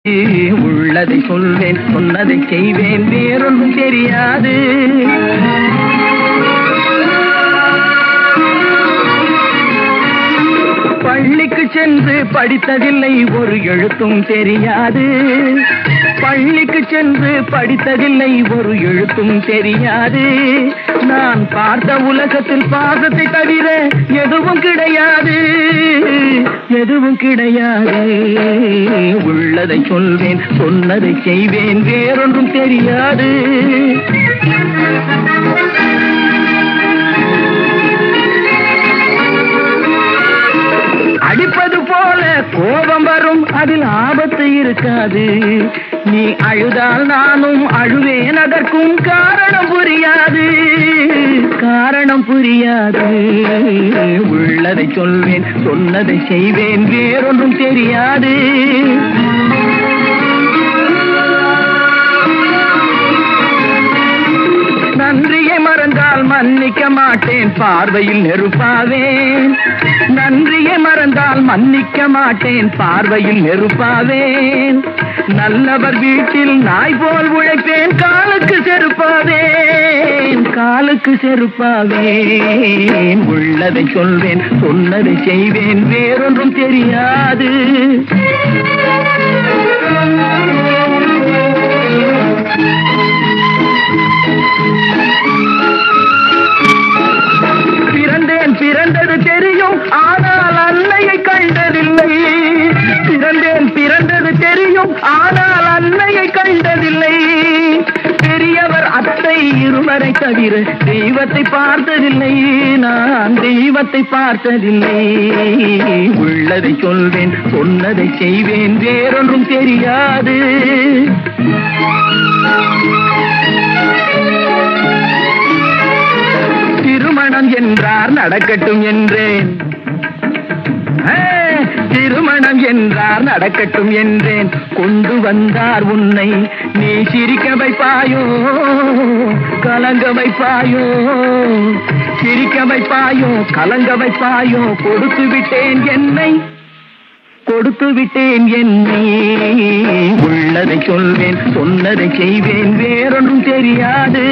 உள்ளதை சொல்வேன், சொன்னதை செய்வேன், வேறொன்றும் தெரியாது. பள்ளிக்கு சென்று படித்ததில்லை, ஒரு எழுத்தும் தெரியாது. பள்ளிக்கு சென்று படித்ததில்லை, ஒரு எழுத்தும் தெரியாது. நான் பார்த்த உலகத்தில் பாசத்தை தவிர எதுவும் கிடையாது, எதுவும் கிடையாது. உள்ளதை சொல்வேன், சொன்னதை செய்வேன், வேறொன்றும் தெரியாது. அடிப்பது போல கோபம் வரும், அதில் ஆபத்து இருக்காது. நீ அழுதால் நானும் அழுவேன், அதற்கும் காரணம் புரியாது, காரணம் புரியாது. உள்ளதை சொல்வேன், சொன்னதை செய்வேன், வேறொன்றும் தெரியாது. நன்றியை மறந்தால் மன்னிக்க மாட்டேன், பார்வையில் நெருப்பாவேன். நன்றியை மறந்தால் மன்னிக்க மாட்டேன், பார்வையில் நெருப்பாவேன். நல்லவர் வீட்டில் நாய் போல் உழைப்பேன், காலுக்கு செருப்பாவேன், காலுக்கு செருப்பாவேன். உள்ளதை சொல்வேன், சொன்னதை செய்வேன், வேறொன்றும் தெரியாது. பிறந்தது தெரியும், ஆனால் அன்னையை கண்டதில்லை. பிறந்தது தெரியும், ஆனால் அன்னையை கண்டதில்லை. பெரியவர் அத்தை இருவரை தவிர தெய்வத்தை பார்த்ததில்லை, நான் தெய்வத்தை பார்த்ததில்லை. உள்ளதை சொல்வேன், சொன்னதை செய்வேன், வேறொன்றும் தெரியாது. திருமணம் என்றார் நடக்கட்டும் என்றேன், திருமணம் என்றார் நடக்கட்டும் என்றேன். கொண்டு வந்தார் உன்னை, நீ சிரிக்க வைப்பாயோ, கலங்க வைப்பாயோ, சிரிக்க வைப்பாயோ, கலங்க வைப்பாயோ. கொடுத்து விட்டேன் என்னை, கொடுத்து விட்டேன் என்னை. உள்ளதை சொல்வேன், சொன்னதை செய்வேன், வேறொன்றும் தெரியாது.